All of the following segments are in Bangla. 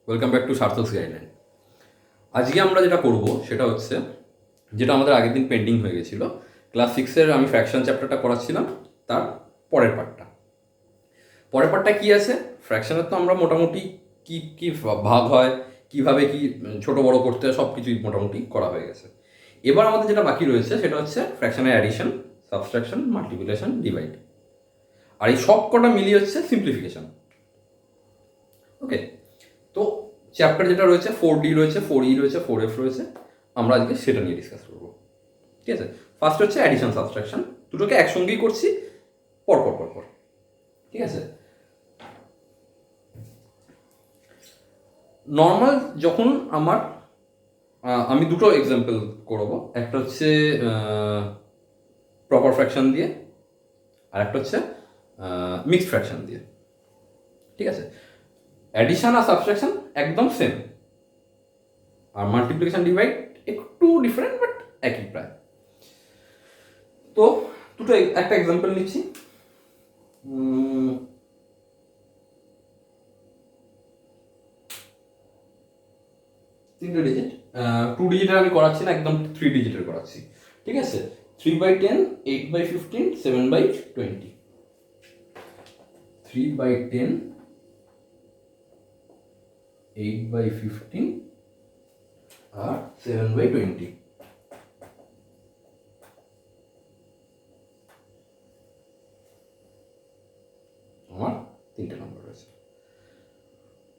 Welcome back to Sarthak's guideline. আজকে আমরা যেটা করব সেটা হচ্ছে যেটা আমাদের আগের দিন পেন্ডিং হয়ে গেছিলো। ক্লাস 6-এর আমি ফ্র্যাকশন চ্যাপ্টারটা করাচ্ছিলাম, তার পরের পার্টটা কী আছে? ফ্র্যাকশনের তো আমরা মোটামুটি কী কী ভাগ হয়, কীভাবে কী ছোটো বড়ো করতে হয়, সব কিছুই মোটামুটি করা হয়ে গেছে। এবার আমাদের যেটা বাকি রয়েছে সেটা হচ্ছে ফ্র্যাকশনের অ্যাডিশন, সাবট্রাকশন, মাল্টিপ্লিকেশন, ডিভাইড, আর এই সব কটা মিলিয়ে হচ্ছে সিম্পলিফিকেশন। ওকে, তো চ্যাপ্টার যেটা রয়েছে 4D রয়েছে, 4E রয়েছে, 4F রয়েছে, আমরা আজকে সেটা নিয়ে ডিসকাস করবো। ঠিক আছে, ফার্স্ট হচ্ছে অ্যাডিশন সাবট্রাকশন, দুটোকে একসঙ্গেই করছি পর। ঠিক আছে, নর্মাল যখন আমি দুটো এক্সাম্পল করবো, একটা হচ্ছে প্রপার ফ্র্যাকশন দিয়ে, আর একটা হচ্ছে মিক্সড ফ্র্যাকশন দিয়ে। ঠিক আছে, অ্যাডিশন আর সাবট্রাকশন একদম সেম, আর মাল্টিপ্লিকেশন ডিভাইড একটু ডিফারেন্ট বাট একই প্রায়। তো দুটো একটা এক্সাম্পল নিচ্ছি। তিনটে ডিজিট, 2 ডিজিটের আমি করাচ্ছি না, একদম 3 ডিজিটের করাচ্ছি। ঠিক আছে, 3/10, 8/15, 7/20। 3/10, 8/15 আর 7/20। আমার তিনটে নম্বর রয়েছে।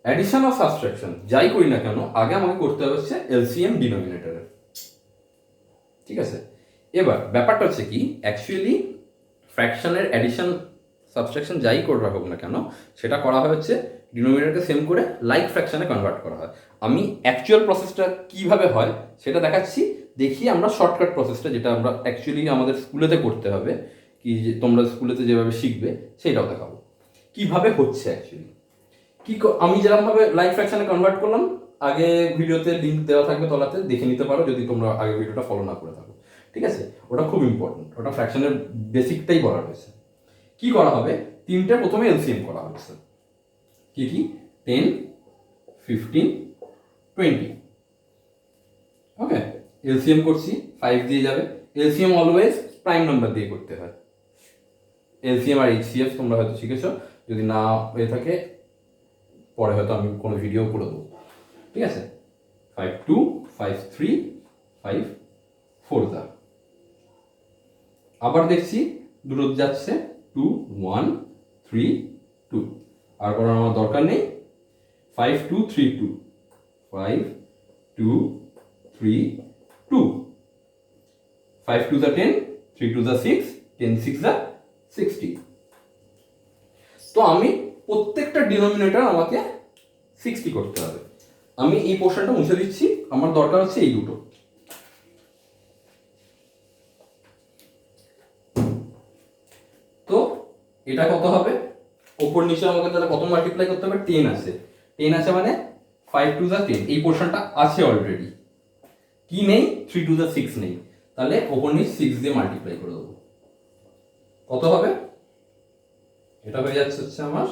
অ্যাডিশন আর সাবট্রাকশন যাই করি না কেন, আগে আমাকে করতে হবে হচ্ছে এলসিএম ডিনোমিনেটরের। ঠিক আছে, এবার ব্যাপারটা হচ্ছে কি, অ্যাকচুয়ালি ফ্র্যাকশনের অ্যাডিশন সাবট্রাকশন যাই করে রাখুক না কেন, সেটা করা হয় হচ্ছে ডিনোমিনেটরকে সেম করে লাইক ফ্র্যাকশনে কনভার্ট করা হয়। আমি অ্যাকচুয়াল প্রসেসটা কিভাবে হয় সেটা দেখাচ্ছি, দেখি আমরা শর্টকাট প্রসেসটা, যেটা আমরা অ্যাকচুয়ালি আমাদের স্কুলেতে করতে হবে, কি যে তোমরা স্কুলেতে যেভাবে শিখবে সেটাও দেখাবো কিভাবে হচ্ছে অ্যাকচুয়ালি। আমি যেরকমভাবে লাইক ফ্র্যাকশনে কনভার্ট করলাম, আগে ভিডিওতে লিঙ্ক দেওয়া থাকবে তলাতে, দেখে নিতে পারো যদি তোমরা আগে ভিডিওটা ফলো না করে থাকো। ঠিক আছে, ওটা খুব ইম্পর্টেন্ট, ওটা ফ্র্যাকশনের বেসিকটাই বলা হয়েছে। কি করা হবে, তিনটে প্রথমে এলসিএম করা হচ্ছে। কি 10, 15, 20। ওকে, এলসিএম করছি, 5 দিয়ে যাবে। এলসিএম অলওয়েজ প্রাইম নাম্বার দিয়ে করতে হয়। এলসিএম আর এইচসিএফ তোমরা হয়তো শিখেছো, যদি না হয়ে থাকে পরে হয়তো আমি কোনো ভিডিও করে দেবো। ঠিক আছে, 5 2, 5 3, 5 4 দা। আবার দেখছি দুটো যাচ্ছে, 2 1 3 2, আর করার আমার দরকার নেই। 5 2 3 2, 5 2 3 2, 5 2 দা 10, 3 2 দা 6, 10 6 দা 60। তো আমি প্রত্যেকটা ডিনোমিনেটর আমাকে 60 করতে হবে। আমি এই পোর্শনটা মুছে দিচ্ছি, আমার দরকার হচ্ছে এই দুটো। তো এটা কত হবে, ওপর নিচে আমাকে তাহলে কত মাল্টিপ্লাই করতে হবে, 10 আছে। 10 আছে মানে 5 2 দা 10, এই পোর্শনটা আছে অলরেডি। কি নেই, 3 2 দা 6 নেই, তাহলে ওপর নিচ 6 দিয়ে মাল্টিপ্লাই করে দেবো। কত হবে, এটা হয়ে যাচ্ছে হচ্ছে আমার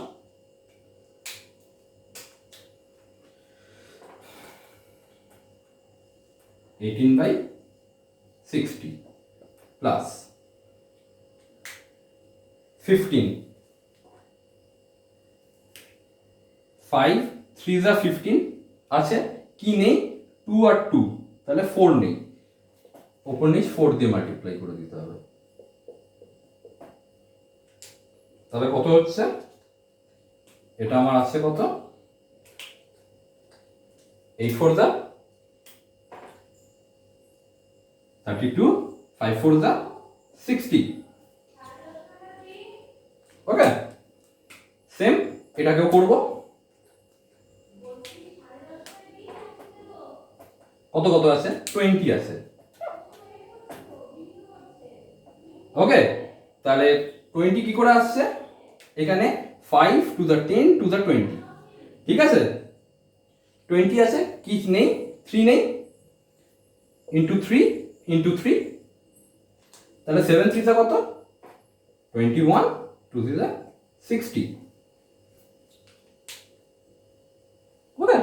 18/60 প্লাস 15, 5 3 যা 15 আছে, কি নেই, 2 আর 2, তাহলে 4 নেই, ওপর নিচ 4 দিয়ে মাল্টিপ্লাই করে দিতে হবে। তাহলে কত হচ্ছে, এটা আমার আছে কত, 8 4 দা 32, 5 4 দা 60। ওকে, সেম এটাকেও করব। কত আছে, 20 আছে। ওকে, তাহলে 20 কি করে আসছে, এখানে 5 টু দা 10 টু দা 20। ঠিক আছে, 20 আছে, কি নেই, 3 নেই, ইন্টু 3 ইন্টু 3, তাহলে 7 3 কত, 21, 2 3 60। ওকে,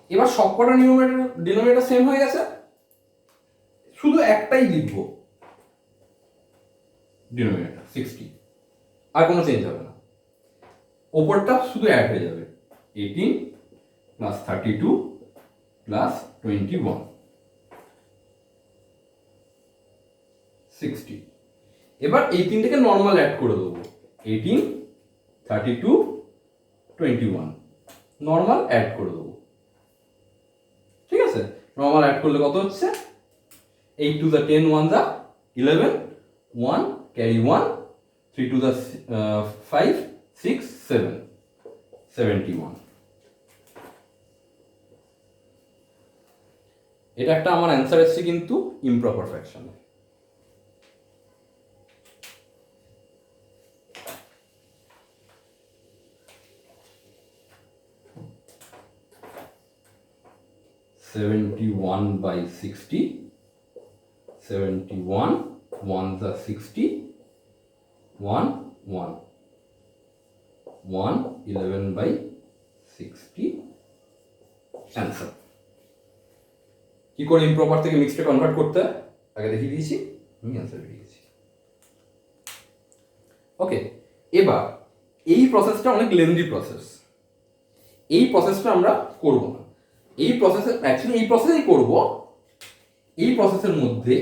এবার সবকটা ডিনোমিনেটর সেম হয়ে গেছে, শুধু একটাই লিখবো ডিনোমিনেটর 60, আর কোনো চেঞ্জ হবে না। ওপরটা শুধু অ্যাড হয়ে যাবে, 18 প্লাস 32 প্লাস 21 60। এবার এই তিনটাকে নর্মাল অ্যাড করে দেবো, 18 32 21 নর্মাল অ্যাড করে দেবো। ঠিক আছে, নর্মাল অ্যাড করলে কত হচ্ছে, 8 to the 10 1 the 11, 1 carry 1, 3 to the 5 6 7 71। এটা একটা আমার অ্যান্সার এসছে কিন্তু improper ফ্র্যাকশনে। (71 by 60) 71 1 the 60 1 1 1 11 by 60 answer. কি করে ইমপ্রপার থেকে মিক্সডে কনভার্ট করতে হয় আগে দেখিয়ে দিয়েছি, আমি অ্যান্সার পেয়ে গেছি। ওকে, এবার এই প্রসেসটা অনেক লেন্দি প্রসেস, এই প্রসেসটা আমরা করব না। এই প্রসেসে অ্যাকচুয়ালি এই প্রসেসেই করব, এই প্রসেসের মধ্যে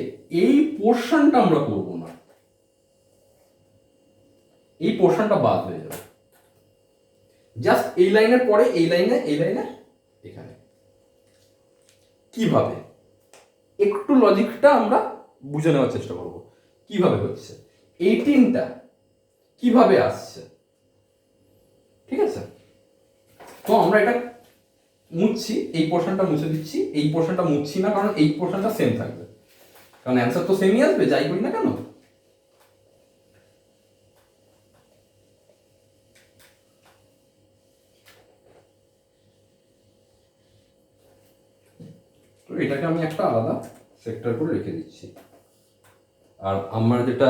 এই পোর্শনটা আমরা করব না, এই পোর্শনটা বাদ হয়ে যাবে। জাস্ট এই লাইনের পরে এই লাইনে এখানে। কিভাবে, একটু লজিকটা আমরা বুঝে নেওয়ার চেষ্টা করব কিভাবে হচ্ছে, 18টা কিভাবে আসছে। ঠিক আছে, তো আমরা এটা মুছছি, এই পোর্শনটা মুছে দিচ্ছি, এই পোর্শনটা মুছছি না কারণ এই পোর্শনটা সেম থাকবে, কারণ অ্যান্সার তো সেমই আসবে যাই করি না কেন। তো এটাকে আমি একটা আলাদা সেক্টর করে রেখে দিচ্ছি। আর আমরা যেটা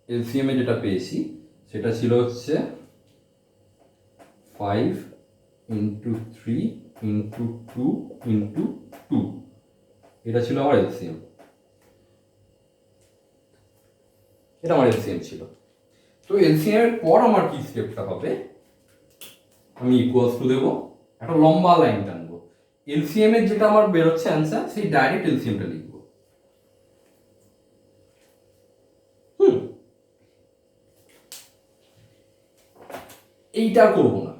এলসিএম এ যেটা পেয়েছি সেটা ছিল হচ্ছে 5 into 3 into 2 into 2, এটা ছিল আমার এলসিএম, এটা আমার এলসিএম ছিল। তো এলসিএম এর পর আমার কি স্টেপটা হবে, আমি ইকুয়ালস টু দেবো, একটা লম্বা লাইন টানবো, এলসিএম এর যেটা আমার বেরোচ্ছে অ্যান্সার সেই ডাইরেক্ট এলসিএমটা লিখবো। এইটা করবো না,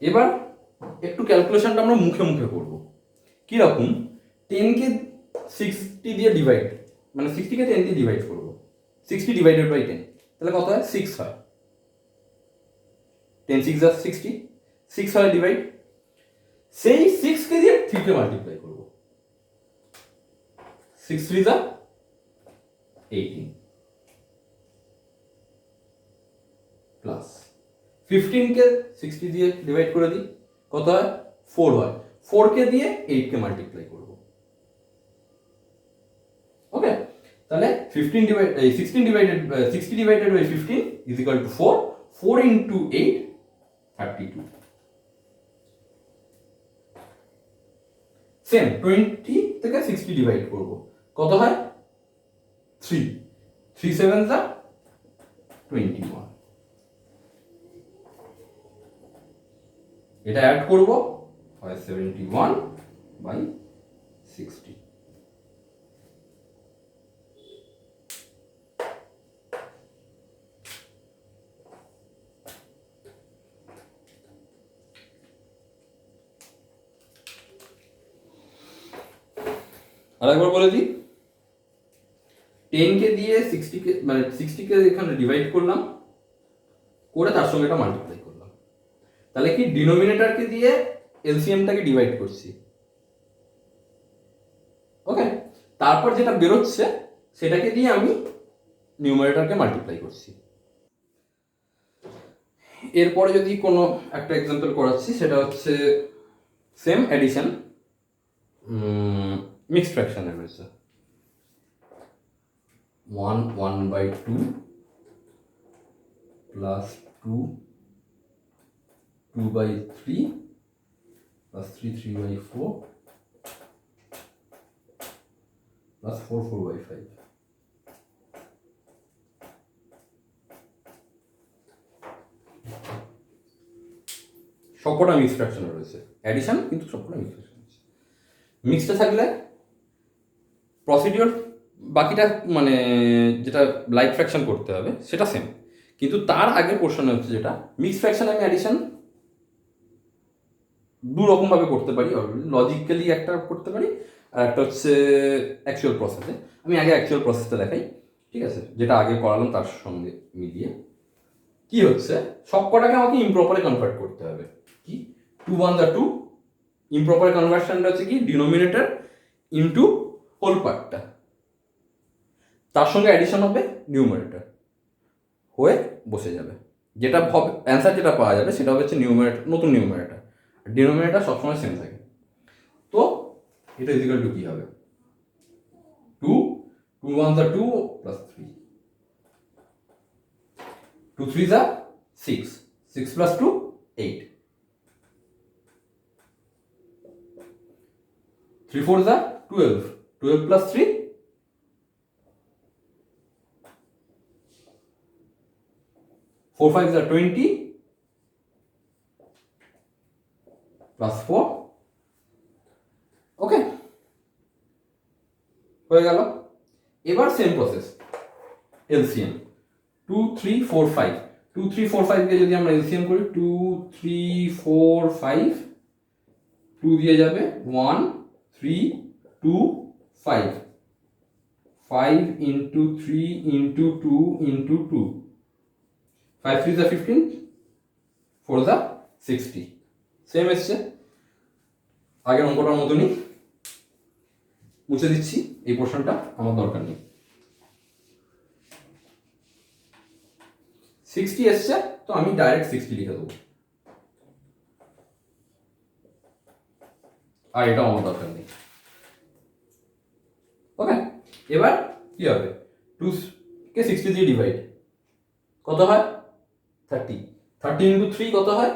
এবার একটু ক্যালকুলেশনটা আমরা মুখে মুখে করব। কিরকম, 10কে 60 দিয়ে ডিভাইড, মানে 60কে 10 দিয়ে ডিভাইড করবো, 60 ডিভাইডেড বাই 10, তাহলে কত হয়, 6 হয়। 10 6 যা 60, 6 হয় ডিভাইড, সেই 6কে দিয়ে 3কে মাল্টিপ্লাই করবো, 6 3 যা 18 প্লাস 15কে 60 দিয়ে ডিভাইড করে দিই, কত হয়, 4 হয়, 4কে দিয়ে 8কে মাল্টিপ্লাই করব। ওকে, তাহলে 15 divide 16 divided 60 divided by 15 is equal to 4, 4 into 8 32। Same 20 থেকে 60 ডিভাইড করব, কত হয়, 3, 3 7 যা 21। এটা অ্যাড করব, হয় 71 বাই 60। আরেকবার বলে দিই, 10কে দিয়ে 60কে মানে 60কে এখানে ডিভাইড করলাম, করে তার সঙ্গে এটা মাল্টিপ্লাই করলাম, তাহলে কি ডিনোমিনেটরকে দিয়ে এলসিএমটাকে ডিভাইড করছি। ওকে, তারপর যেটা বেরোচ্ছে সেটাকে দিয়ে আমি নিউমারেটরকে মাল্টিপ্লাই করছি। এরপরে যদি কোনো একটা এক্সাম্পল করাচ্ছি, সেটা হচ্ছে সেম অ্যাডিশন মিক্সড ফ্র্যাকশনের রয়েছে। 1/2 প্লাস 2/3 plus 3/4 plus 4/5. সবকটা মিক্স ফ্র্যাকশনে রয়েছে, অ্যাডিশন কিন্তু সবকটা মিক্স ফ্র্যাকশন রয়েছে। মিক্সটা থাকলে প্রসিডিওর বাকিটা মানে যেটা লাইক ফ্র্যাকশন করতে হবে সেটা সেম, কিন্তু তার আগের পোর্শনে হচ্ছে যেটা মিক্স ফ্র্যাকশন আমি অ্যাডিশন দু রকমভাবে করতে পারি, লজিক্যালি একটা করতে পারি আর একটা হচ্ছে অ্যাকচুয়াল প্রসেসে। আমি আগে অ্যাকচুয়াল প্রসেসটা দেখাই, ঠিক আছে, যেটা আগে করালাম তার সঙ্গে মিলিয়ে। কি হচ্ছে, সব কটাকে আমাকে ইমপ্রপারে কনভার্ট করতে হবে। কি 2 1 2 ইমপ্রপার কনভার্সনটা হচ্ছে কি ডিনোমিনেটর ইনটু হোল পার্টটা, তার সঙ্গে অ্যাডিশন হবে নিউমারেটর, হয়ে বসে যাবে। যেটা হবে অ্যান্সার যেটা পাওয়া যাবে সেটা হচ্ছে নিউমারেটর, নতুন নিউমারেটর। ডিনোমিনেটর সবসময় সেম থাকে। তো এটা ইজিক্যাল টু কি হবে, 2 2 1 2 প্লাস 3 2 3 6 6 plus 2 8 3 4 12 12 plus 3 4 5 20 plus 4, ওকে হয়ে গেল। এবার সেম প্রসেস এলসিএম 2 3 4 5 2 3 4 5 দিয়ে যদি আমরা এলসিএম করি 2 3 4 5 2 দিয়ে যাবে 1 3 2 5 5 into 3 into 2 into 2 5 3 15 4 60, সেম এসছে আগের অঙ্কটার মতনই। মুছে দিচ্ছি এই পোর্শনটা, আমার দরকার নেই। 60 এসছে তো আমি ডাইরেক্ট 60 লিখে দেবো, আর এটাও আমার দরকার নেই। ওকে, এবার কি হবে, 2 কে 60 দিয়ে ডিভাইড কত হয় 30, 30 ইন্টু 3 কত হয়,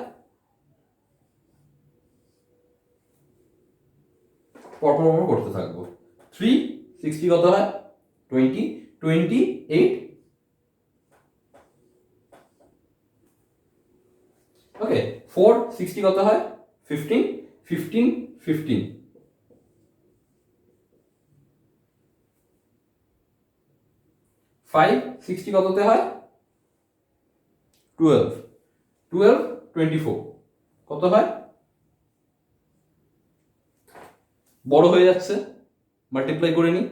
পরপর করতে থাকবো। 3 60 কত হয় 20 28, ওকে 4 60 কত হয় 15 15 15, 5 60 কততে হয় 12 12 24 কত হয়, বড় হয়ে যাচ্ছে, মাল্টিপ্লাই করে নিই।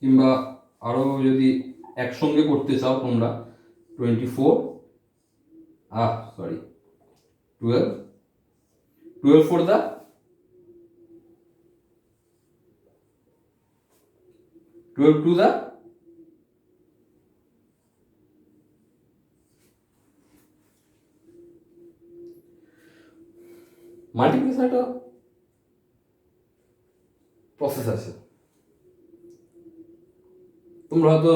কিংবা আরো যদি একসঙ্গে করতে চাও তোমরা 24 12 12 4 12 2 মাল্টিপ্লিকেশন একটা প্রসেস আছে, তোমরা হয়তো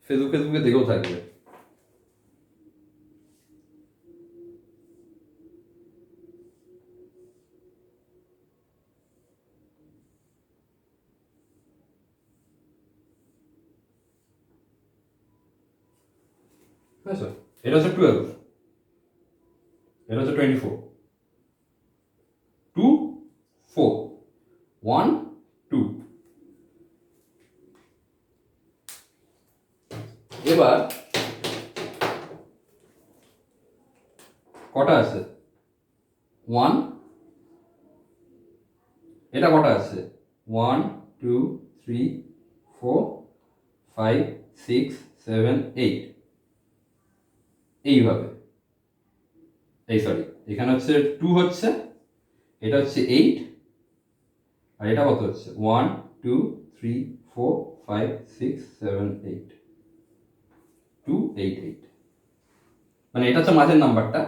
ফেসবুকে দেখেও থাকবে। এটা হচ্ছে 12, এটা হচ্ছে 24, 2 4 1 2। এবার কটা আছে 1, এটা কটা আছে 1 2 3 4 5 6 7 8, এইভাবে এখানে হচ্ছে 2 হচ্ছে, এটা হচ্ছে 8, আর এটা কত হচ্ছে 1 2 3 4 5 6 7 8 2 8 8, মানে এটা হচ্ছে মাঝের নাম্বারটা,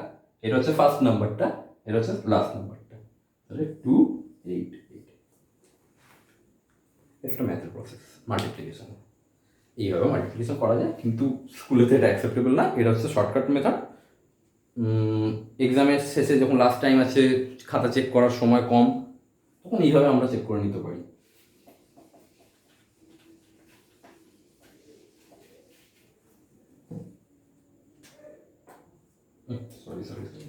এটা হচ্ছে ফার্স্ট নাম্বারটা, এটা হচ্ছে লাস্ট নাম্বারটা, তাহলে 288। এটা একটা ম্যাথের প্রসেস, মাল্টিপ্লিকেশন। এইভাবে মাল্টিপ্লিকেশন করা যায়, কিন্তু স্কুলেতে এটা অ্যাকসেপ্টেবল না। এটা হচ্ছে শর্টকাট মেথড। এক্সামের শেষে যখন লাস্ট টাইম আছে, খাতা চেক করার সময় কম, তখন এইভাবে আমরা চেক করে নিতে পারি। সরি সরি সরি,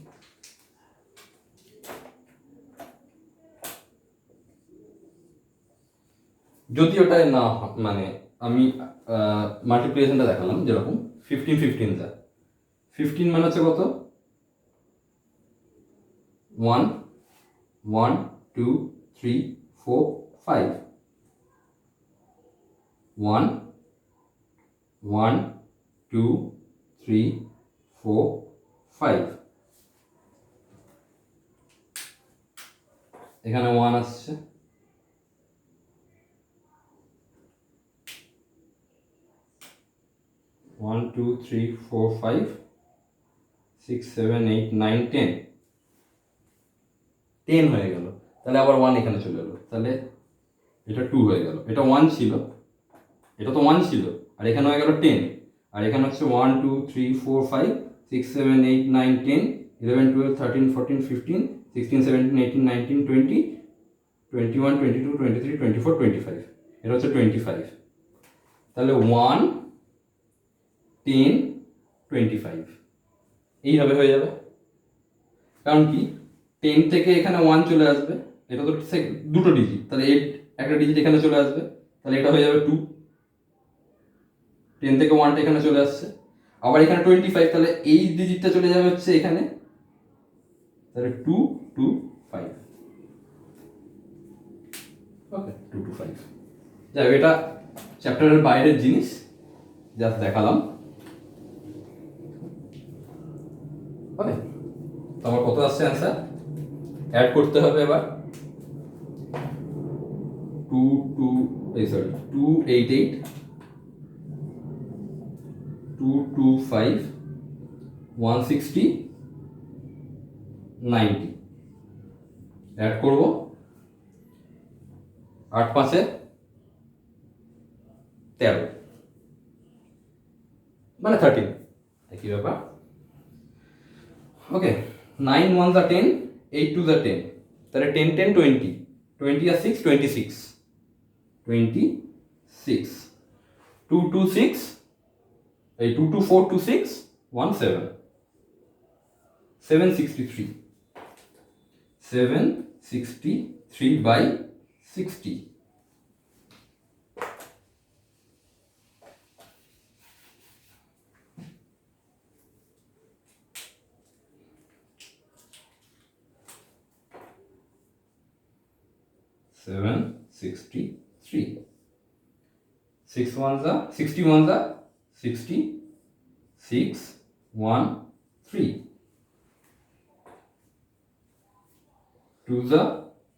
যদি ওটা না মানে আমি মাল্টিপ্লিকেশনটা দেখালাম, যেরকম 15 যা 15 মানে হচ্ছে কত, 1 1 2 3 4 5, 1 1 2 3 4 5, এখানে 1 আসছে, 1 2 3 4 5 6 7 8 9 10, 10 হয়ে গেল। তাহলে আবার 1 এখানে চলে এলো, তাহলে এটা 2 হয়ে গেল। এটা 1 ছিল, এটা তো 1 ছিল, আর এখানে হয়ে গেল 10, আর এখানে হচ্ছে 1 2 3 4 5 6 7 8 9 10 11 12 13 14 15 16 17 18 19 20 21 22 23 24 25, এটা হচ্ছে 25। তাহলে 1 10 25 এইভাবে হয়ে যাবে। কারণ কি, 10 থেকে এখানে 1 চলে আসবে, এটা তো দুটো ডিজিট, তাহলে একটা ডিজিট এখানে চলে আসবে, তাহলে এটা হয়ে যাবে 2। 10 থেকে 1টা এখানে চলে আসছে, আবার এখানে 25, তাহলে এই ডিজিটটা চলে যাবে হচ্ছে এখানে, তাহলে 2 2 5। ওকে, 2 2 5। যাই হোক, এটা চ্যাপ্টারের বাইরের জিনিস, জাস্ট দেখালাম। ওকে, তোমার কত আসছে অ্যান্সার? অ্যাড করতে হবে এবার। 288 225 160 90 অ্যাড করব। 8 5 13, মানে 13, একই ব্যাপার। ওকে, 9 1 10, 8 2 10, তাহলে 10 10 20, 20 আর 6 26, 26 2 2 6, এই 2 2 4 2 6 1 7, 763, 763 by 60, seven 63, 6 1 61 60, 6 1 3, 2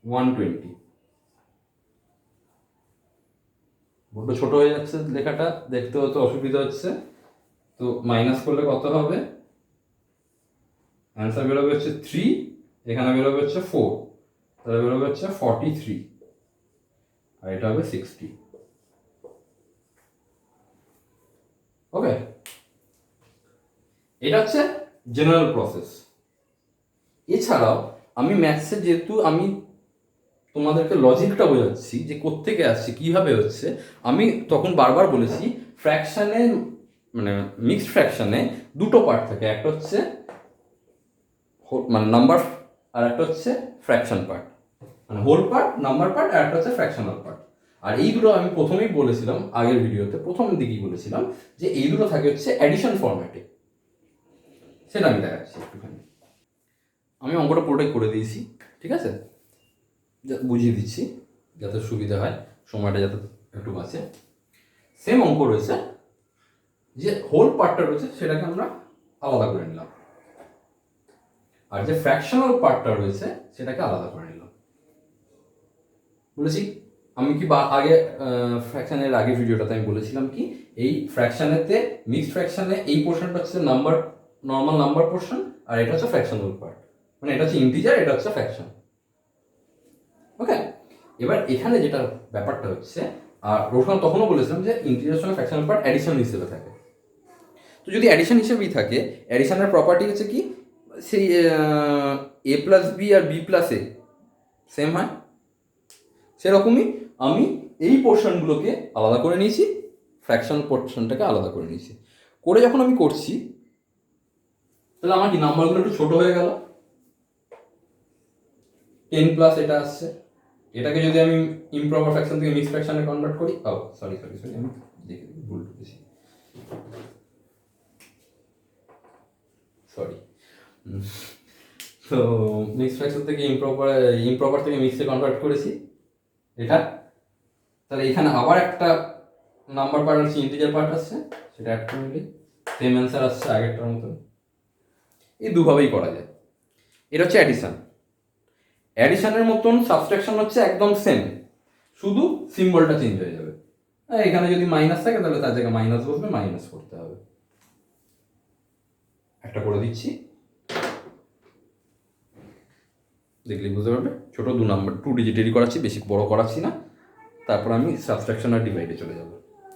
120। বড্ড ছোট হয়ে যাচ্ছে লেখাটা, দেখতে হতে অসুবিধা হচ্ছে, তো মাইনাস করলে কত হবে? অ্যান্সার বেরোবে হচ্ছে 3, এখানে বেরোবে হচ্ছে 4, তাহলে বেরোবে হচ্ছে 43, আর এটা হবে 60। ওকে, এটা হচ্ছে জেনারেল প্রসেস। এছাড়াও আমি ম্যাথসে যেহেতু আমি তোমাদেরকে লজিকটা বোঝাচ্ছি যে কোত্থেকে আসছে, কিভাবে হচ্ছে, আমি তখন বারবার বলেছি ফ্র্যাকশানে, মানে মিক্সড ফ্র্যাকশানে দুটো পার্ট থাকে, একটা হচ্ছে মানে নাম্বার, আর একটা হচ্ছে ফ্র্যাকশন পার্ট, মানে হোল পার্ট, নাম্বার পার্ট, আর একটা হচ্ছে ফ্র্যাকশনাল পার্ট। আর এই দুটো আমি প্রথমেই বলেছিলাম, আগের ভিডিওতে প্রথম দিকেই বলেছিলাম যে এই দুটো থাকে হচ্ছে অ্যাডিশন ফরম্যাটে। সেটা আমি দেখাচ্ছি একটুখানি। আমি অঙ্কটা পুরোটাই করে দিয়েছি, ঠিক আছে, বুঝিয়ে দিচ্ছি যাতে সুবিধা হয়, সময়টা যাতে একটু বাঁচে। সেম অঙ্ক রয়েছে, যে হোল পার্টটা রয়েছে সেটাকে আমরা আলাদা করে নিলাম, আর যে ফ্র্যাকশনাল পার্টটা রয়েছে সেটাকে আলাদা করে নিলাম। বলেছি আমি কি আগে ফ্র্যাকশনের আগে ভিডিওটাতে আমি বলেছিলাম কি, এই ফ্র্যাকশনেতে মিক্সড ফ্র্যাকশনে এই পোর্শনটা হচ্ছে নাম্বার, নর্মাল নাম্বার পোর্শন, আর এটা হচ্ছে ফ্র্যাকশনাল পার্ট। মানে এটা হচ্ছে ইন্টিজার, এটা হচ্ছে ফ্র্যাকশন। ওকে, এবার এখানে যেটা ব্যাপারটা হচ্ছে, আর রোশন তখনও বলেছিলাম যে ইন্টিজারের সঙ্গে ফ্র্যাকশনাল পার্ট অ্যাডিশন হিসেবে থাকে। তো যদি অ্যাডিশন হিসেবেই থাকে, অ্যাডিশনের প্রপার্টি হচ্ছে কি, সেই এ প্লাস বি আর বি প্লাস এ সেম হয়। সেরকমই আমি এই পোর্শনগুলোকে আলাদা করে নিয়েছি, ফ্র্যাকশনাল পোর্শনটাকে আলাদা করে নিয়েছি। করে যখন আমি করছি, তাহলে আমার কি নাম্বারগুলো একটু ছোট হয়ে গেল। 10 প্লাস এটা আসছে, এটাকে যদি আমি ইমপ্রপার ফ্র্যাকশন থেকে মিক্স ফ্র্যাকশনে কনভার্ট করি, সরি আমি দেখে ভুল করেছি, সরি। তো মিক্স ফ্র্যাকশন থেকে ইমপ্রপার থেকে মিক্সে কনভার্ট করেছি এটা। তাহলে এখানে আবার একটা নাম্বার পার্ট আসছে, ইন্টিজার পার্ট আসছে, সেটা অ্যাড করে নিলে সেম অ্যান্সার আসছে আগেরটার মতন। এই দুভাবেই করা যায়। এটা হচ্ছে অ্যাডিশন। অ্যাডিশনের মতন সাবট্রাকশন হচ্ছে একদম সেম, শুধু সিম্বলটা চেঞ্জ হয়ে যাবে। এখানে যদি মাইনাস থাকে তাহলে তার জায়গায় মাইনাস বসবে, মাইনাস করতে হবে। একটা করে দিচ্ছি, দেখলে বুঝতে পারবে। ছোট 2 নাম্বার 2 ডিজিটেরই করাচ্ছি, বেশি বড় করাচ্ছি না। তারপর আমি সাবট্রাকশন আর ডিভাইডে চলে যাব।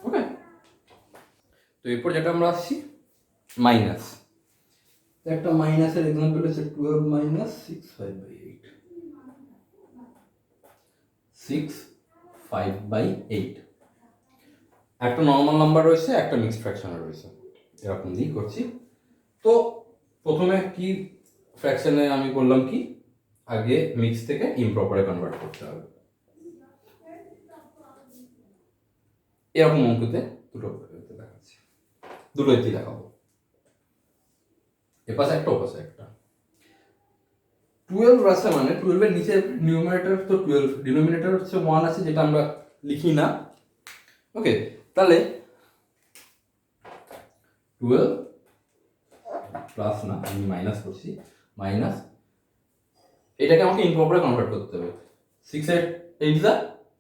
ওকে, তো এরপর যেটা আমরা আসছি মাইনাস। একটা মাইনাসের এক্সাম্পল হচ্ছে 12 মাইনাস 6/5/8, 6/5/8। একটা নর্মাল নাম্বার রয়েছে, একটা মিক্সড ফ্র্যাকশনাল রয়েছে, এরকম দিয়েই করছি। তো প্রথমে কি ফ্র্যাকশনে আমি বললাম কি, আগে মিক্স থেকে ইমপ্রপারে কনভার্ট করতে হবে। এরকম অঙ্কতে দুটো দেখাচ্ছি, দুটোই দেখাবো, এপাশে একটা ওপাশে একটা। 12 আছে মানে 12 এর নিচে নিউমারেটর তো 12, ডিনোমিনেটর হচ্ছে 1 আছে, যেটা আমরা লিখি না। ওকে, তাহলে 12 প্লাস না, আমি মাইনাস করছি, মাইনাস এটাকে আমাকে ইমপ্রপারে কনভার্ট করতে হবে। 6 এর 8 যা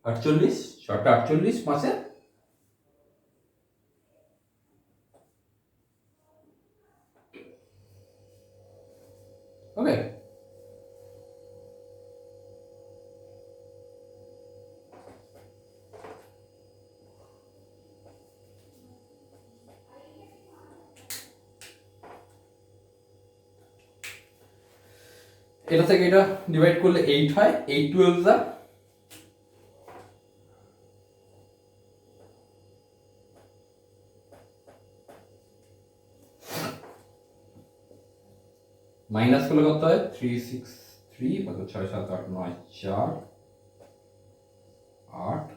48, 6টা 48, 5 এ ওকে। এটা থেকে এটা ডিভাইড করলে 8 হয়, 8 12 যা মাইনাস করলে কত হয়, 3 6 3 কত 6 7 8 9 4 8,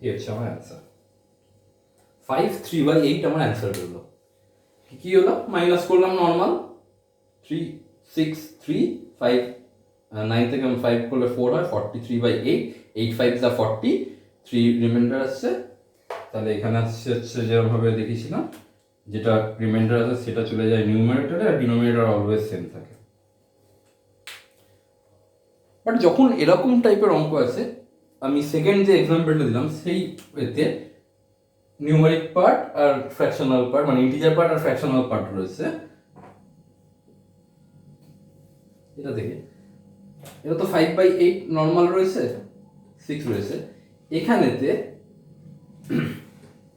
এই হচ্ছে আমার অ্যান্সার। 5 3/8 আমার অ্যান্সার হলো। কি হলো, মাইনাস করলাম নর্মাল, 3 6 3 5, 9 থেকে 5 করলে 4 হয়, 43/8, 8 5 যা 40, 3 রিমাইন্ডার আসছে। তাহলে এখানে হচ্ছে যেরকমভাবে দেখিয়েছিলাম, যেটা রিমাইন্ডার আছে সেটা চলে যায় নিউমারেটরে, আর ডিনোমিনেটর অলওয়েজ সেম থাকে। বাট যখন এরকম টাইপের অঙ্ক আছে, আমি সেকেন্ড যে এক্সাম্পলটা দিলাম সেই এতে নিউমারিক পার্ট আর ফ্র্যাকশনাল পার্ট, মানে ইন্টিজার পার্ট আর ফ্র্যাকশনাল পার্ট রয়েছে। এটা দেখে এটা তো 5/8 নর্মাল রয়েছে, 6 রয়েছে। এখানেতে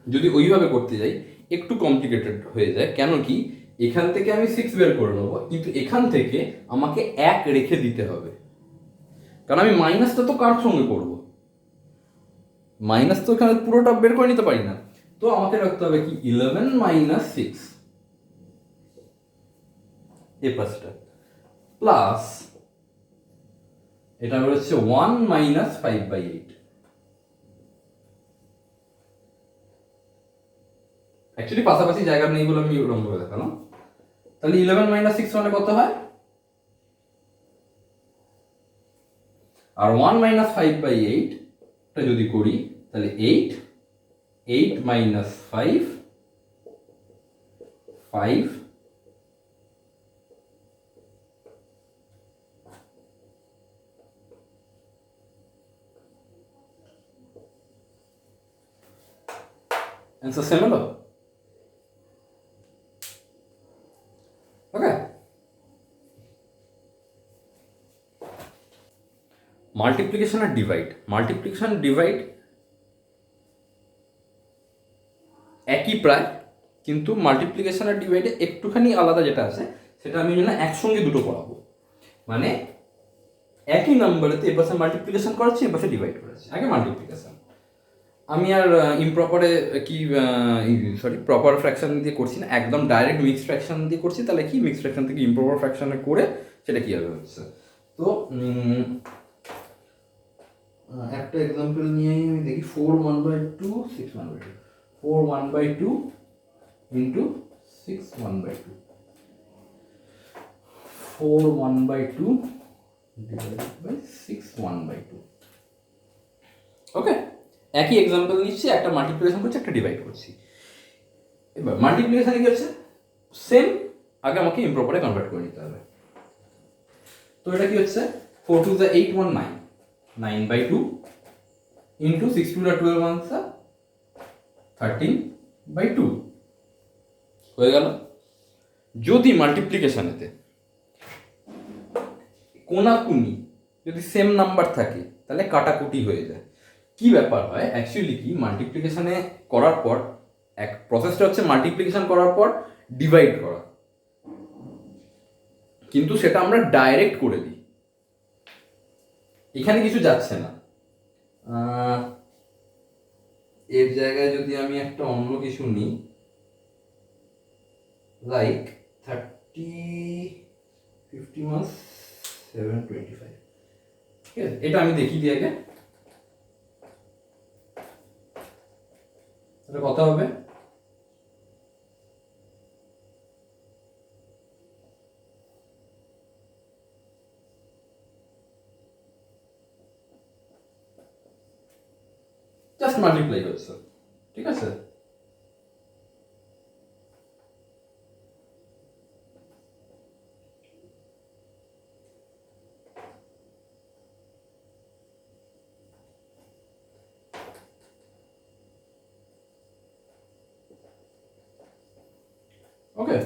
যদি ওইভাবে করতে যাই একটু কমপ্লিকেটেড হয়ে যায়। কেন কি, এখান থেকে আমি 6 বের করে নেবো, কিন্তু এখান থেকে আমাকে 1 রেখে দিতে হবে, কারণ আমি মাইনাসটা তো কার সঙ্গে করব, মাইনাস তো এখানে পুরোটা বের করে নিতে পারি না। তো আমাকে রাখতে হবে কি 11 মাইনাস 6 এ পাশটা, প্লাস এটা হচ্ছে 1 মাইনাস 5/8। অ্যাকচুয়ালি পাশাপাশি জায়গা নেই বলে আমি ওরকম করে দেখালাম। তাহলে 11 মাইনাস 6 মানে কত হয়, আর 1 মাইনাস 5/8 যদি করি তাহলে 8, 8 minus 5, 5, answer similar. Okay. Multiplication আর ডিভাইড, মাল্টিপ্লিকেশন ডিভাইড একই প্রায়, কিন্তু মাল্টিপ্লিকেশন আর ডিভাইডে একটুখানি আলাদা যেটা আছে সেটা আমি না একসঙ্গে দুটো পড়াবো। মানে একই নাম্বারেতে এপাশে মাল্টিপ্লিকেশন করাচ্ছি, এপাশে ডিভাইড করাচ্ছি। আগে মাল্টিপ্লিকেশন আমি আর ইমপ্রপারে কি সরি প্রপার ফ্র্যাকশন দিয়ে করছি না, একদম ডাইরেক্ট মিক্স ফ্র্যাকশন দিয়ে করছি। তাহলে কি মিক্স ফ্র্যাকশন থেকে ইমপ্রপার ফ্র্যাকশনে করে সেটা কীভাবে হচ্ছে। তো একটা এক্সাম্পল নিয়ে আমি দেখি, 4 1/2 6 1/2, 4 1/2 ইন্টু 6 1/2, 4 1/2 ডিভাইডেড বাই 6 1/2। ওকে, একই এক্সাম্পল নিচ্ছি, একটা মাল্টিপ্লিকেশন করছি, একটা ডিভাইড করছি। এবার মাল্টিপ্লিকেশনে কি হচ্ছে, সেম আগে আমাকে ইমপ্রপারে কনভার্ট করে নিতে হবে। তো এটা কি হচ্ছে, 4 2 8 1 9, 9/2 ইন্টু 6 2 12 1 13/2 হয়ে গেল। যদি মাল্টিপ্লিকেশনেতে কোনাকুনি যদি সেম নাম্বার থাকে তাহলে কাটাকুটি হয়ে যায়। কি ব্যাপার হয় অ্যাকচুয়ালি, কি মাল্টিপ্লিকেশনে করার পর এক প্রসেসটা হচ্ছে মাল্টিপ্লিকেশন করার পর ডিভাইড করা, কিন্তু সেটা আমরা ডাইরেক্ট করে দিই, এখানে কিছু যাচ্ছে না। এর জায়গায় যদি আমি একটা অন্য কিছু নিই, লাইক 30 51 7 25, ঠিক আছে, এটা আমি দেখি দিই আগে। এটা কত হবে, জাস্ট মাল্টিপ্লাই হচ্ছে, ঠিক আছে। ওকে,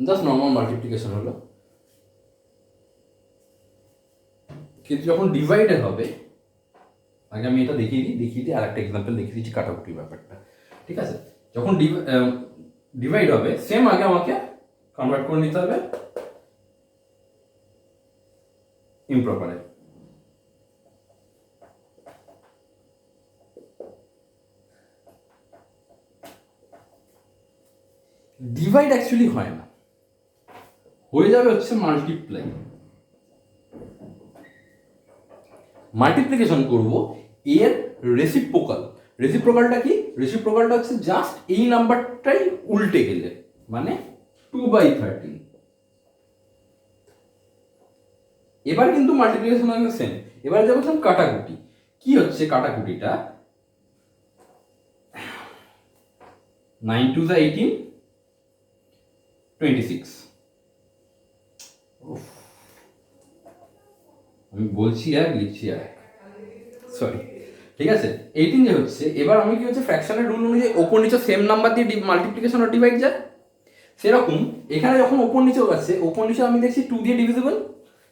জাস্ট নর্মাল মাল্টিপ্লিকেশন হলো। কিন্তু যখন ডিভাইডে হবে, আগে আমি এটা দেখিয়ে দিই আর একটা এক্সাম্পল দেখিয়ে দিচ্ছি কাটাকুটির ব্যাপারটা, ঠিক আছে। যখন ডিভাইড হবে, সেম আগে আমাকে কনভার্ট করে নিতে হবে ইমপ্রপারে। ডিভাইড অ্যাকচুয়ালি হয় না, হয়ে যাবে হচ্ছে মাল্টিপ্লাই। মাল্টিপ্লিকেশন করব এর রেসিপ্রোকাল। রেসিপ্রোকালটা কি, রেসিপ্রোকালটা হচ্ছে জাস্ট এই নাম্বারটাই উল্টে গেলে, মানে 2/13। এবার কিন্তু মাল্টিপ্লিকেশন হবে সেম। এবার যাবো কাটাকুটি। কি হচ্ছে কাটাকুটিটা, 9 2 18 26। আমি বলছি আর লিখছি আর, সরি, ঠিক আছে। 18 যে হচ্ছে, এবার আমি কি হচ্ছে ফ্র্যাকশনের রুল অনুযায়ী ওপর নিচে সেম নাম্বার দিয়ে মাল্টিপ্লিকেশন আর ডিভাইড যায়, সেরকম এখানে যখন ওপর নিচেও আছে, ওপর নিচে আমি দেখছি 2 দিয়ে ডিভিজিবল।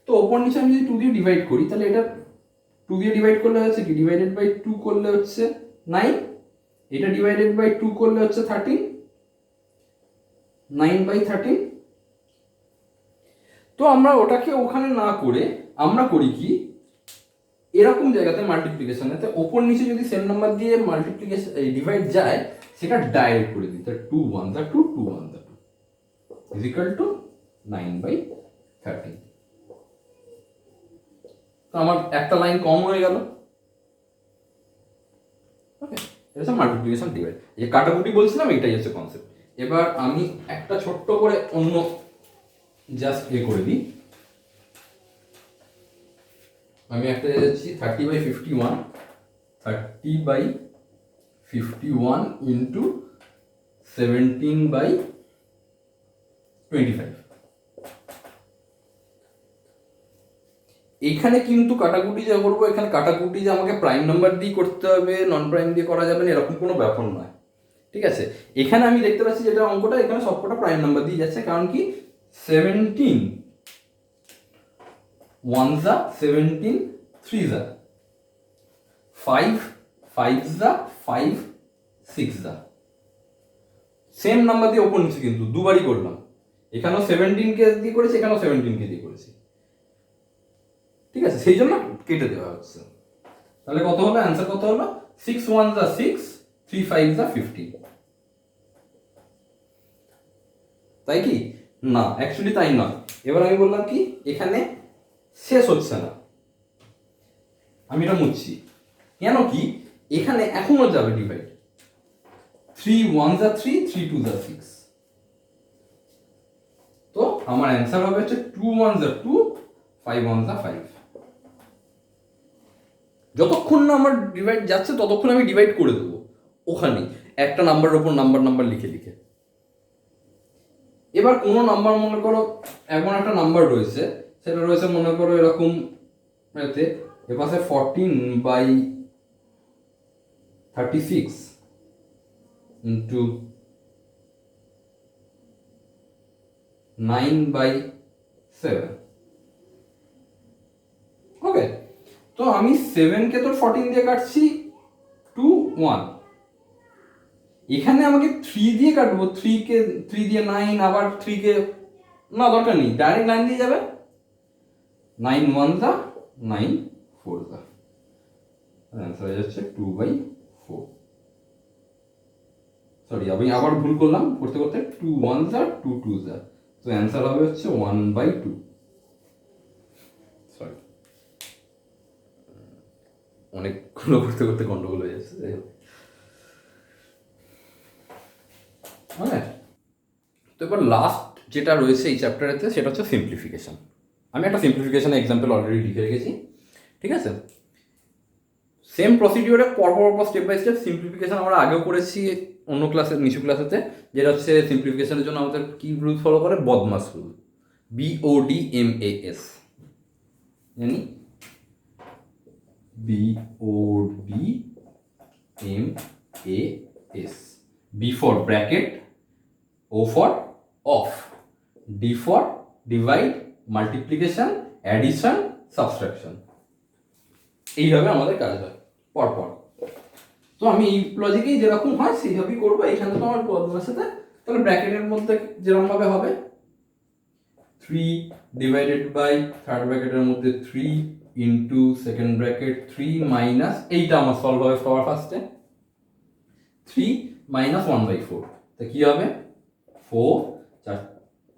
তো ওপর নিচে আমি যদি 2 দিয়ে ডিভাইড করি, তাহলে এটা 2 দিয়ে ডিভাইড করলে হচ্ছে কি, ডিভাইডেড বাই 2 করলে হচ্ছে 9, এটা ডিভাইডেড বাই 2 করলে হচ্ছে 13, 9/13। তো আমরা ওটাকে ওখানে না করে আমরা করি কি, এরকম জায়গাতে মাল্টিপ্লিকেশনেতে ওপর নিচে যদি সেম নাম্বার দিয়ে মাল্টিপ্লিকেশন ডিভাইড যায়, সেটা ডাইরেক্ট করে দিই। 2 1 2 2 1 2 ইজ ইকুয়াল টু 9/13। তো আমার একটা লাইন কম হয়ে গেল। ওকে, এটা হচ্ছে মাল্টিপ্লিকেশন ডিভাইড। এই কাটাকুটি বলছিলাম, এটাই হচ্ছে কনসেপ্ট। এবার আমি একটা ছোট্ট করে অন্য জাস্ট করে দিই। আমি একটা যাচ্ছি 30/51, 30/51 51 ইন্টু 17/25। এখানে কিন্তু কাটাকুটি যা করবো, এখানে কাটাকুটি যে আমাকে প্রাইম নাম্বার দিয়ে করতে হবে, নন প্রাইম দিয়ে করা যাবে না, এরকম কোনো ব্যাপার নয়। ঠিক আছে, এখানে আমি দেখতে পাচ্ছি যেটা অঙ্কটা, এখানে সবকটা প্রাইম নাম্বার দিয়ে যাচ্ছে, কারণ কি 17 1 যা 17 3 যা 5 5 যা 5 6 যা সেম নাম্বার দিয়ে ওপর নিচে কিন্তু দুবারই করলাম, এখানেও 17কে দিয়ে করেছি, এখানেও 17কে দিয়ে করেছি। ঠিক আছে, সেই জন্য কেটে দেওয়া হচ্ছে। তাহলে কত হলো, অ্যান্সার কত হলো, 6 1 যা 6, 3 5 যা 50। তাই কি না, অ্যাকচুয়ালি তাই নয়। এবার আমি বললাম কি এখানে শেষ হচ্ছে না, আমি এটা মুছছি কেন কি, এখানে এখনো যাবে ডিভাইড, 3 1 যা 3, 3 2 যা 6। তো আমার অ্যান্সার হবে হচ্ছে 2 1 যা 2, 5 1 যা 5। যতক্ষণ না আমার ডিভাইড যাচ্ছে ততক্ষণ আমি ডিভাইড করে দেবো ওখানে একটা নাম্বারের ওপর নাম্বার লিখে লিখে। এবার কোনো নাম্বার মনে করো এমন একটা নাম্বার রয়েছে, সেটা রয়েছে মনে করো এরকম এতে, এপাশে 14/36 ইন্টু 9/7। ওকে, তো আমি 7কে তো 14 দিয়ে কাটছি 2 1, এখানে আমাকে 3 দিয়ে কাটবো, 3 দিয়ে 9, আবার 3কে না দরকার নেই, ডাইরেক্ট 9 দিয়ে যাবে, 9 1 যা 9 4 যা, অ্যান্সার হয়ে যাচ্ছে 2/4। সরি, আমি আবার ভুল করলাম করতে করতে, 2 1 যা 2 2 যা, তো অ্যান্সার হবে হচ্ছে 1/2। সরি, অনেকগুলো করতে করতে গন্ডগোল হয়ে যাচ্ছে। তো এবার লাস্ট যেটা রয়েছে এই চ্যাপ্টারেতে সেটা হচ্ছে সিম্পলিফিকেশন। আমি একটা সিম্পলিফিকেশন এক্সাম্পল অলরেডি লিখে রেখেছি। ঠিক আছে, সেম প্রসিডিওরে পরপর স্টেপ বাই স্টেপ সিম্পলিফিকেশন আমরা আগেও করেছি অন্য ক্লাসে, নিচু ক্লাসেতে, যেটা হচ্ছে সিম্পলিফিকেশনের জন্য আমাদের কি রুল ফলো করে, বদমাস রুল, BODMAS, জানি BODMAS, B for bracket, O for off, D for divide, multiplication, addition, subtraction। এইভাবে আমাদের কাজ হয় পরপর। তো আমি এই লজিকেই যেরকম হয় সেইভাবেই করবো। এখানে তো আমার বদমাসের সাথে, তাহলে ব্র্যাকেটের মধ্যে যেরকম ভাবে হবে 3 ডিভাইডেড বাই থার্ড ব্র্যাকেটের মধ্যে 3 ইন্টু সেকেন্ড ব্র্যাকেট 3 মাইনাস, এইটা আমার সলভ হবে সবার ফার্স্টে, 3 মাইনাস 1/4, তা কি হবে 4 4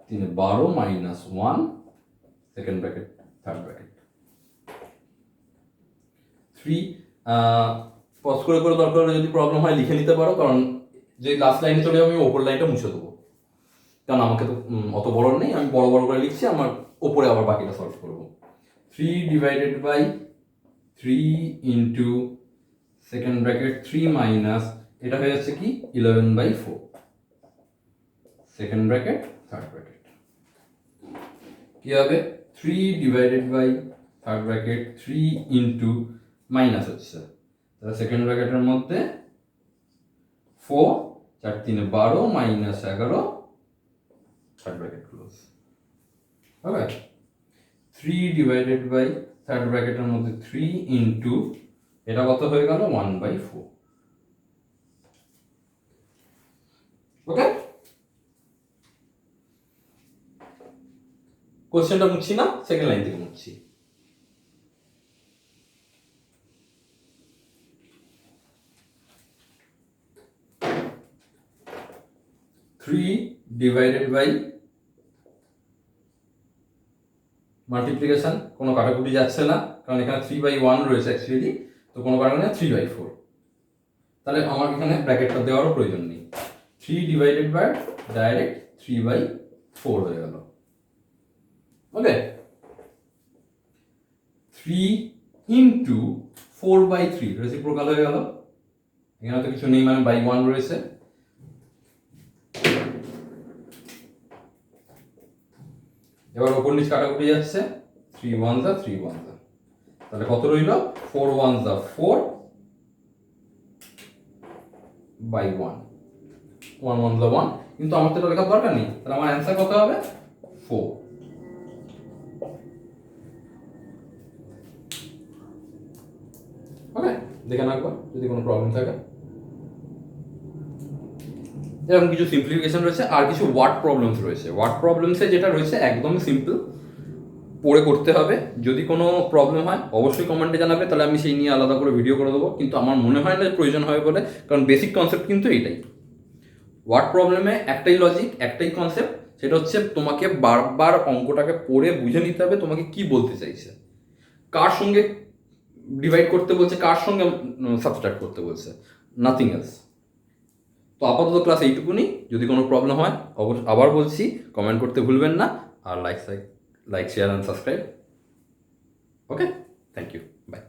3 12 minus 1 second bracket third bracket 3। Pause করে করে দরকার হলে যদি প্রবলেম হয় লিখে নিতে পারো, কারণ যে লাস্ট লাইনে চলে যাবে আমি ওপর লাইনটা মুছে দেবো, কারণ আমাকে তো অত বড় নেই, আমি বড় বড় করে লিখছি, আমার ওপরে আবার বাকিটা সলভ করবো। 3 divided by 3 into second bracket 3 minus, এটা হয়ে যাচ্ছে কি 11/4 সেকেন্ড ব্র্যাকেট থার্ড ব্র্যাকেট, কি হবে 3 divided by third bracket 3 into minus হচ্ছে, তাহলে সেকেন্ড ব্র্যাকেটের মধ্যে 4 4 3 12 minus 11 third bracket close. Okay, 3 divided by third ব্র্যাকেটের মধ্যে 3 ইন্টু, এটা কত হয়ে গেল 1/4। ওকে, কোশ্চেনটা মুছছি না, সেকেন্ড লাইন থেকে মুছছি। 3 ডিভাইডেড বাই মাল্টিপ্লিকেশন, কোনো কাটাকুটি যাচ্ছে না, কারণ এখানে 3/1 রয়েছে অ্যাকচুয়ালি, তো কোনো কারণে 3/4, তাহলে আমার এখানে ব্র্যাকেটটা দেওয়ারও প্রয়োজন নেই। 3 ডিভাইডেড বাই ডাইরেক্ট 3/4 হয়ে গেল। ওকে, 3 ইন্টু 4/3 রেসিপ্রোকাল হয়ে গেল, এখানে তো কিছু নেই, মানে বাই 1 রয়েছে। এবার ওপর নিচ কাটাকুটি যাচ্ছে, 3 1 যা 3 1 যা, তাহলে কত রইল? 4 1 যা 4 বাই 1, 1 1 যা 1, কিন্তু আমার তো এটা লেখার দরকার নেই, তাহলে আমার অ্যান্সার কত হবে? 4। ওকে, দেখে রাখবো যদি কোনো প্রবলেম থাকে। এরকম কিছু সিম্পলিফিকেশন রয়েছে, আর কিছু ওয়ার্ড প্রবলেমস রয়েছে। ওয়ার্ড প্রবলেমসে যেটা রয়েছে একদম সিম্পল, পড়ে করতে হবে। যদি কোনো প্রবলেম হয় অবশ্যই কমেন্টে জানাবে, তাহলে আমি সেই নিয়ে আলাদা করে ভিডিও করে দেবো, কিন্তু আমার মনে হয় না প্রয়োজন হবে বলে, কারণ বেসিক কনসেপ্ট কিন্তু এইটাই। ওয়ার্ড প্রবলেমে একটাই লজিক, একটাই কনসেপ্ট, সেটা হচ্ছে তোমাকে বারবার অঙ্কটাকে পড়ে বুঝে নিতে হবে তোমাকে কি বলতে চাইছে, কার সঙ্গে ডিভাইড করতে বলছে, কার সঙ্গে সাবস্ট্রাক্ট করতে বলছে, নাথিং এলস। তো আপাতত ক্লাস এইটুকুনি। যদি কোনো প্রবলেম হয় অবশ্যই আবার বলছি, কমেন্ট করতে ভুলবেন না, আর like share and subscribe. Okay, thank you, by.